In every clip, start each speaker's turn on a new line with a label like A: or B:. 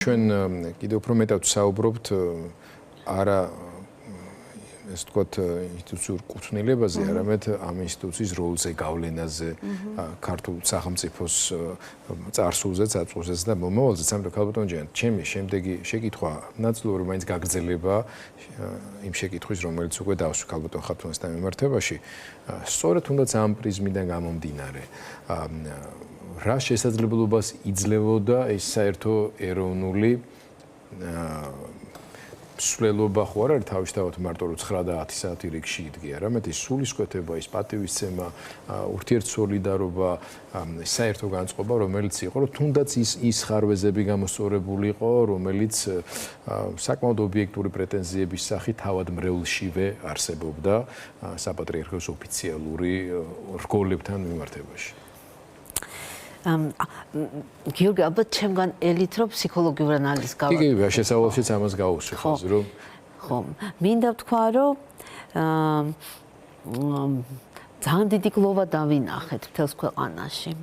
A: ჩვენ კიდევ უფრო მეტად საუბრობთ არა ეს თქვათ ინსტიტუციურ კუთვნილებაზე, არამედ ამ ინსტიტუციის როლზე, გავლენაზე, ქართულ სახელმწიფოს წარსულზე, წარსულზეც და მომავალზე. სამწუხაროდ ქალბატონ ჯან, ჩემი შემდეგი შეკითხვა ნაწილობრივ მაინც გაგრძელება იმ შეკითხვის, რომელიც უკვე დავსვი ქალბატონ ხათუნასთან მიმართებაში. სწორედ თუნდაც ამ პრიზმიდან გამომდინარე, რა შესაძლებლობას იძლეოდა ეს საერთო ეროვნული სვლელობა ხო არ არის თავისთავად მარტო რომ 9 და 10 საათი რიგში იდგე, არამედ ის სულისკვეთება, ის პატივისცემა, ურთიერთსოლიდარობა, საერთო განწყობა, რომელიც იყო, რომ თუნდაც ის ხარვეზები გამოსწორებული იყო, რომელიც საკმაოდ ობიექტური პრეტენზიების სახით თავად მრევლშივე არსებობდა საპატრიარქოს ოფიციალური რგოლებთან მიმართებაში.
B: გიორგი, ალბათ ჩემგან ელით რომ ფსიქოლოგიური ანალიზი გავაკეთე.
A: კი, შესავალშიც ამას გავუსვი ხაზი, რომ
B: ხო, მინდა ვთქვა, რომ ძალიან დიდი გლოვა დავინახეთ მთელს ქვეყანაში.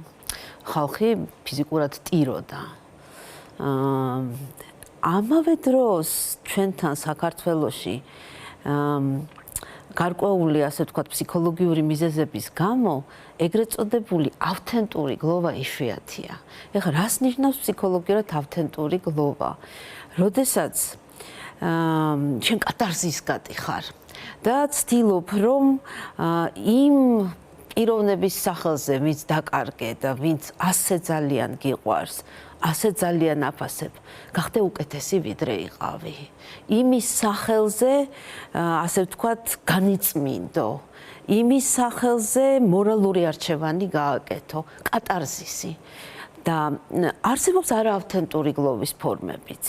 B: ხალხი ფიზიკურად ტიროდა. ამავე დროს ჩვენთან საქართველოში გარკვეული, ასე ვთქვათ, ფსიქოლოგიური მიზეზების გამო ეგრეთ წოდებული ავთენტური გლოვა იშვიათია. ეხლა რას ნიშნავს ფსიქოლოგიურად ავთენტური გლოვა? როდესაც შენ კატარზისგატი ხარ და ცდილობ, რომ იმ პიროვნების სახელზე, ვინც დაკარგე და ვინც ასე ძალიან გიყვარს, ასე ძალიან აფასებ, გახდე უკეთესი ვიდრე იყავი. იმის სახელზე, ასე ვთქვათ, განიწმინდო. იმის სახელზე მორალური არჩევანი გააკეთო, კატარზისი. და არსებობს არაავთენტური გლოვის ფორმებიც.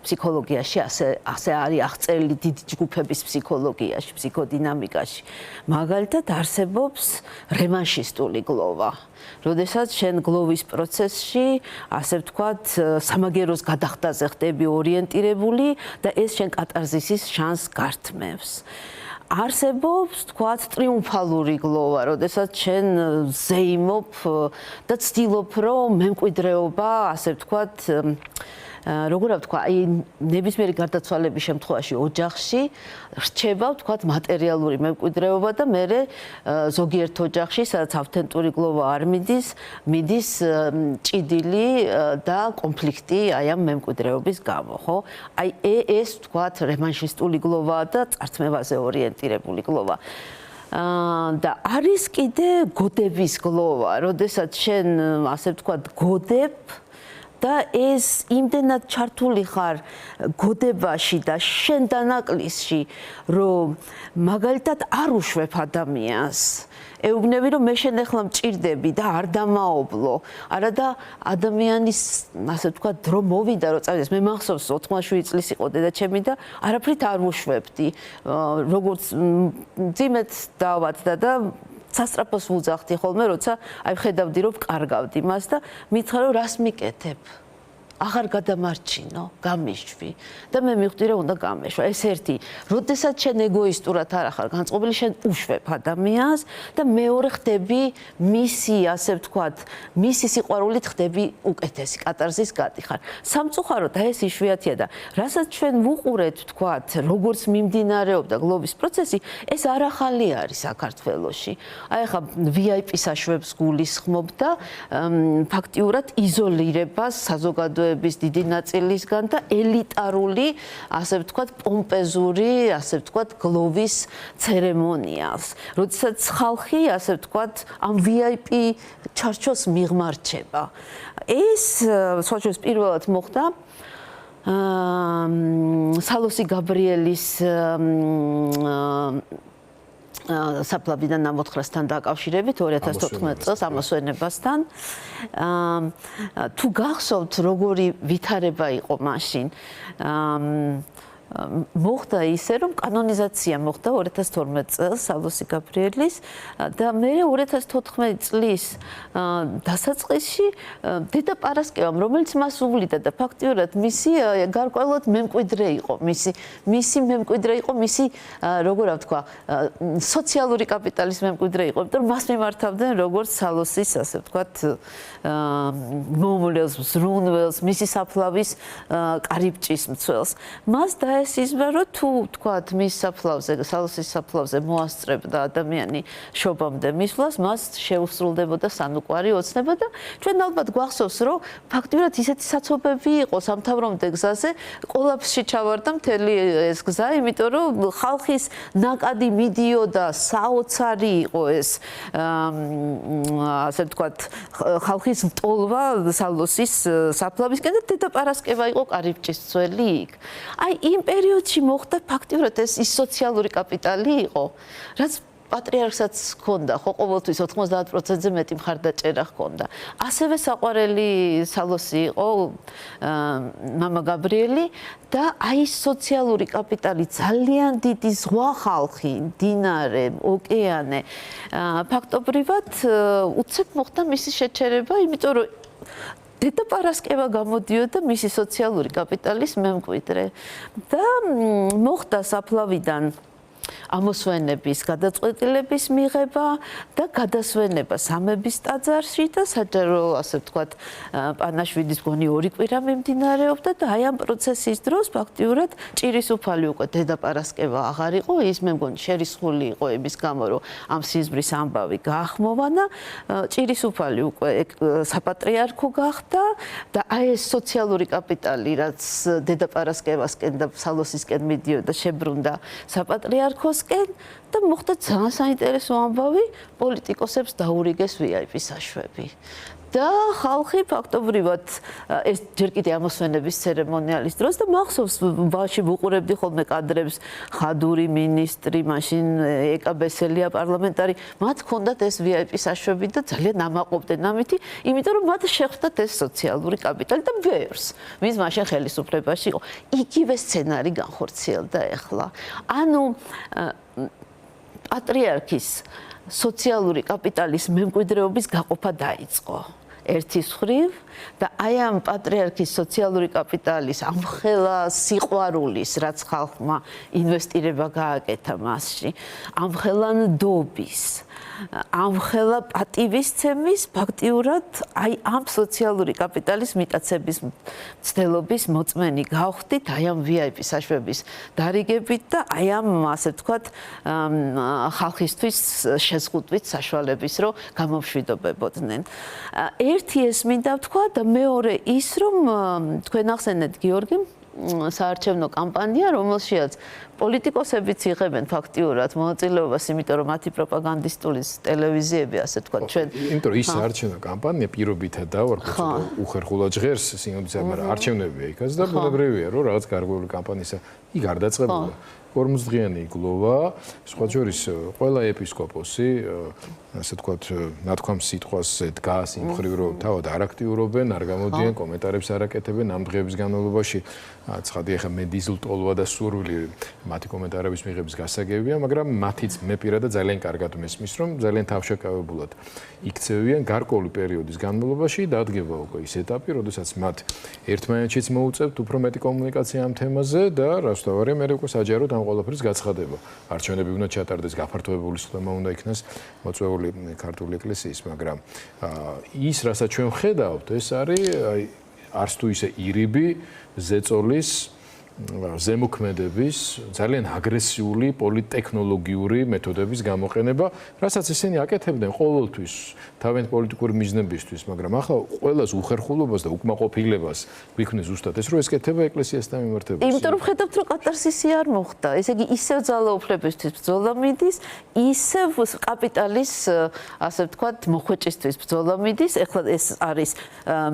B: ფსიქოლოგიაში ასე არის აღწერილი დიდი ჯგუფების ფსიქოლოგიაში, ფსიქოდინამიკაში. მაგალითად არსებობს რევანშისტული გლოვა. როდესაც შენ გლოვის პროცესში, ასე ვთქვათ, სამაგეროს გადახდაზე ხდები ორიენტირებული და ეს შენ კატარზისის შანსს გართმევს. არსებობს, თქვათ, ტრიუმფალური გლოვა, როდესაც შენ ზეიმობ და ცდილობ, რომ მემკვიდრეობა, ასე ვთქვათ, როგორ ვთქვა, აი ნებისმიერი გარდაცვალების შემთხვევაში ოჯახში რჩება, ვთქვათ, მატერიალური მემკვიდრეობა და მერე ზოგიერთ ოჯახში, სადაც ავთენტური გლოვა არ მიდის ჭიდილი და კონფლიქტი აი ამ მემკვიდრეობის გამო, ხო? აი ეს, ვთქვათ, რევანშისტული გლოვაა და წართმევაზე ორიენტირებული გლოვა. და არის კიდე გოდების გლოვა, როდესაც შენ, ასე ვთქვათ, გოდებ და ეს იმდენად ჩართული ხარ გოდებაში და შენ დანაკლისში, რომ მაგალითად არ უშვებ ადამიანს. ეუბნები, რომ მე შენ ახლა მჭირდები და არ დამაობლო. არა და ადამიანის, ასე ვთქვათ, დრო მოვიდა, რომ წავიდეს. მე მახსოვს 87 წლის იყო დედაჩემი და არაფრით არ უშვებდი. როგორც ძიმეთ დავაძდა და სასწრაფოს ვუძახდი ხოლმე, როცა აი ხედავდი, რომ კარგავდი მას და მითხრა, რომ რას მიკეთებ? აღარ გადამარჩინო, გამიშვი და მე მივხვდი, რომ უნდა გამეშვა. ეს ერთი, როდესაც შენ ეგოისტურად არ ხარ განწყობილი, შენ უშვებ ადამიანს და მეორე ხდები მისი, ასე ვთქვათ, მისი სიყვარულით ხდები უკეთესი, კატარზის გატიხარ. სამწუხაროდ ეს იშვიათია და რასაც ჩვენ ვუყურეთ, ვთქვათ, როგორც მიმდინარეობდა გლოვის პროცესი, ეს არ ახალი არის საქართველოში. აი ხა VIP საშვებს გულისხმობ და ფაქტიურად იზოლირებას საზოგადოების დიდი ნაწილისგან და ელიტარული, ასე ვთქვათ, პომპეზური, ასე ვთქვათ, გლოვის ცერემონიალს. როდესაც ხალხი, ასე ვთქვათ, ამ VIP ჩარჩოს მიღმარჩება. ეს სხვაჩვენს პირველად მოხდა სალოსი გაბრიელის საფლავიდან ნამოთხრასთან დაკავშირებით 2014 წელს ამოსვენებასთან. თუ გახსოვთ, როგორი ვითარება იყო მაშინ, მოხდა ისე, რომ კანონიზაცია მოხდა 2012 წელს სალოსი გაბრიელის და მე 2014 წლის დასაწყისში დედა პარასკევამ, რომელიც მას უვლიდა და ფაქტიურად მისი გარკვეულად მემკვიდრე იყო, მისი მემკვიდრე იყო, მისი როგორ ვთქვა, სოციალური კაპიტალის მემკვიდრე იყო, იმიტომ რომ მას მიმართავდნენ როგორც სალოსის, ასე ვთქვათ, მომლელს, ზრუნველს, მისი საფლავის კარიბჭის მცველს. მას დაესიზმრა, რომ თუ ვთქვათ, მის საფლავზე, სალოსის საფლავზე მოასწრებდა ადამიანი შობამდე მისვლას, მას შეუსრულდებოდა სანუკვარი ოცნება და ჩვენ ალბათ გვახსოვს, რომ ფაქტიურად ისეთი საცობები იყო სამთავრომდე გზაზე, კოლაფსში ჩავარდა მთელი ეს გზა, იმიტომ რომ ხალხის ნაკადი მიდიოდა, საოცარი იყო ეს ასე ვთქვათ, ხალხის მტოლვა სალოსის საფლავისკენ და დედა პარასკევა იყო კარიბჭის მცველი იქ. აი იმ პერიოდში მოხდა ფაქტიურად ეს სოციალური კაპიტალი იყო, რაც პატრიარქსაც ჰქონდა, ხო ყოველთვის 90%-ზე მეტი მხარდაჭერა ჰქონდა. ასევე საყვარელი სალოსი იყო მამა გაბრიელი და აი სოციალური კაპიტალი ძალიან დიდი ზღვა ხალხი, მდინარე, ოკეანე. ფაქტობრივად უცებ მოხდა მისი შეჩერება, იმიტომ რომ დედა პარასკევა გამოდიოდა მისი სოციალური კაპიტალის მემკვიდრე და მოხდა საფლავიდან ამოსვენების გადაწყვეტილების მიღება და გადასვენება სამების ტაძარში და საჯარო, ასე ვთქვათ, პანაშვიდის გონი 2 კვირა მიმდინარეობდა და აი ამ პროცესის დროს ფაქტიურად ჭირისუფალი უკვე დედა პარასკევა აღარ იყო, ის მე მგონი შერისხული იყო იმის გამო, რომ ამ სიზმრის ამბავი გაახმოვანა, ჭირისუფალი უკვე საპატრიარქო გახდა და აი ეს სოციალური კაპიტალი, რაც დედა პარასკევასკენ და სალოსისკენ მიდიოდა, შებრუნდა საპატრიარქოსკენ და მოხდა ძალიან საინტერესო ამბავი, პოლიტიკოსებს დაურიგეს VIP საშვები. და ხალხი ფაქტობრივად ეს ჯერ კიდე ამოსვენების ცერემონიალის დროს და მახსოვს ბავშვი ვუყურებდი ხოლმე კადრებს, ხადური მინისტრი, მაშინ ეკაბესელია პარლამენტარი, მათ ჰქონდათ ეს VIP საშვები და ძალიან ამაყობდნენ ამითი, იმიტომ რომ მათ შეხვდათ ეს სოციალური კაპიტალი და ბევრს, ვინც მაშინ ხელისუფლებაში იყო. იგივე სცენარი განხორციელდა ახლა. ანუ პატრიარქის სოციალური კაპიტალის მემკვიდრეობის გაყოფა დაიწყო. ერთის მხრივ და აი ამ პატრიარქის სოციალური კაპიტალის ამხელა სიყვარულის, რაც ხალხმა ინვესტირება გააკეთა მასში, ამხელა ნდობის, ამხელა პატივისცემის ფაქტიურად აი ამ სოციალური კაპიტალის მიტაცების მცდელობის მოწმენი გავხდით აი ამ VIP საშვების დარიგებით და აი ამ ასე ვთქვათ ხალხისთვის შეზღუდვით საშუალების რო გამომშვიდობებოდნენ. ერთი ეს მინდა ვთქვა და მეორე ის რომ თქვენ ახსენეთ გიორგი საარჩევნო კამპანია, რომელშიაც პოლიტიკოსებიც იღებენ ფაქტიურად მონაწილეობას, იმიტომ რომ მათი პროპაგანდისტული ტელევიზიები, ასე ვთქვათ, ჩვენ
A: იმიტომ რომ ის საარჩევნო კამპანია პირობითად დავარქვა, უხერხულად ჟღერს სინოდისა, მაგრამ არჩევნებია იქაც და ბუნებრივია, რომ რაღაც გარკვეული კამპანიისა იქ არ დაწყებულა. 40 დღიანი გლოვა, სხვა შორის ყველა ეპისკოპოსი, ასე ვთქვათ, ნათქვამს სიტყვაზე დგას იმ მხრივ, რომ თავად არ აქტიურობენ, არ გამოდიან, კომენტარებს არ აკეთებენ ამ დღეების განმავლობაში. ცხადია, ხა მე დიზლ ტოლვა და სურვილი მათი კომენტარების მიღების გასაგებია, მაგრამ მათიც მე პირადად ძალიან კარგად მესმის, რომ ძალიან თავშეკავებულად იქცევიან გარკვეული პერიოდის განმავლობაში, დადგება უკვე ის ეტაპი, როდესაც მათ ერთმანეთშიც მოუწევთ უფრო მეტი კომუნიკაცია ამ თემაზე და რას თავარია, მე უკვე საჯაროდ ამ ყველაფრის გაცხადება. არჩევნები უნდა ჩატარდეს, გაფართოებული სხდომა უნდა იქნას მოწვეული ქართული ეკლესიის, მაგრამ ის, რასაც ჩვენ ვხედავთ, ეს არის არც თუ ისე ირიბი ზეწოლის ზემოქმედების ძალიან აგრესიული პოლიტექნოლოგიური მეთოდების გამოყენება, რასაც ისინი აკეთებდნენ ყოველთვის თავიანთ პოლიტიკური მიზნებისთვის, მაგრამ ახლა ყველას უხერხულობას და უკმაყოფილებას გვიქმნის ზუსტად ეს, რომ ეს კეთება ეკლესიასთან მიმართებაში.
B: იმიტომ რომ ხედავთ, რომ კატარსისი არ მოხდა. ესე იგი, ისევ ძალაუფლებისთვის ბრძოლა მიდის, ისევ კაპიტალის, ასე ვთქვათ, მოხვეჭისთვის ბრძოლა მიდის. ეხლა ეს არის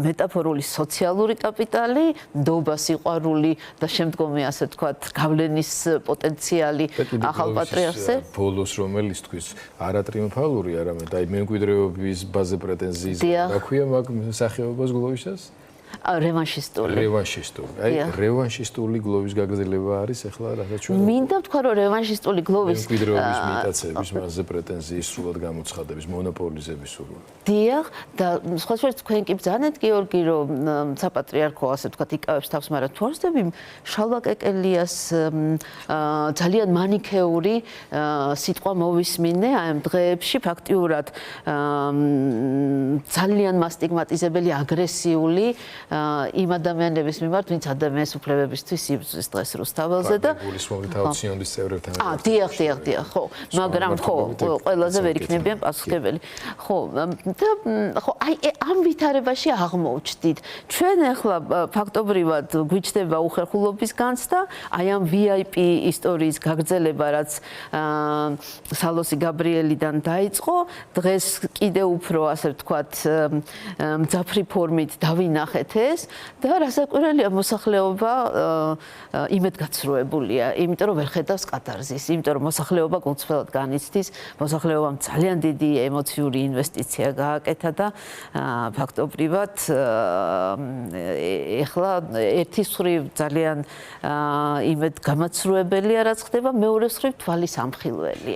B: მეტაფორული სოციალური კაპიტალი, ნდობა, სიყვარული და შემდგომი, ასე ვთქვათ, გავლენის პოტენციალი ახალ პატრიარქზე.
A: ბოლოს რომელიც თქვის არა ტრიუმფალური, არამედ აი მემკვიდრეობის ბაზე პრეტენზიის გაქვია მაგ სახეობას გლოვისას?
B: რევანშისტული.
A: რევანშისტული. აი, რევანშისტული გლოვის გაგრძელება არის ახლა რასაც ჩვენ
B: მინდა ვთქვა, რომ რევანშისტული გლოვის
A: მემკვიდრეობის მიტაცების მასზე პრეტენზიის სრულად გამოცხადების, მონოპოლიზების სურვილი.
B: დიახ, და სხვა შორის თქვენ კი ბრძანეთ გიორგი, რომ საპატრიარქო ასე ვთქვათ იკავებს თავს, მაგრამ თუ არ ვსდები, შალვა კეკელიას ძალიან მანიქეური სიტყვა მოვისმინე აი ამ დღეებში ფაქტიურად ძალიან მასტიგმატიზებელი, აგრესიული იმ ადამიანების მიმართ, ვინც ადამიანის უფლებებისთვის იბრძვის დღეს რუსთაველზე და
A: გულისხმობთ აუციონის წევრებთან.
B: დიახ, ხო, მაგრამ ხო, ყველაზე ვერ იქნებიან პასუხისმგებელი. ხო, და ხო, აი ამ ვითარებაში აღმოჩნდით. ჩვენ ახლა ფაქტობრივად გვიჩნდება უხერხულობის განცდა, აი ამ VIP ისტორიის გაგრძელება, რაც სალოსი გაბრიელიდან დაიწყო, დღეს კიდევ უფრო ასე ვთქვათ მძაფრი ფორმით დავინახეთ ეს და რასაკვირველია მოსახლეობა იმედგაცრუებულია, იმიტომ რომ ვერ ხედავს კატარზის, იმიტომ რომ მოსახლეობა გულწრფელად განიცდის, მოსახლეობამ ძალიან დიდი ემოციური ინვესტიცია გააკეთა და ფაქტობრივად ეხლა ერთის მხრივ ძალიან იმედგამაცრუებელია რაც ხდება, მეორე მხრივ თვალის ამხილველია.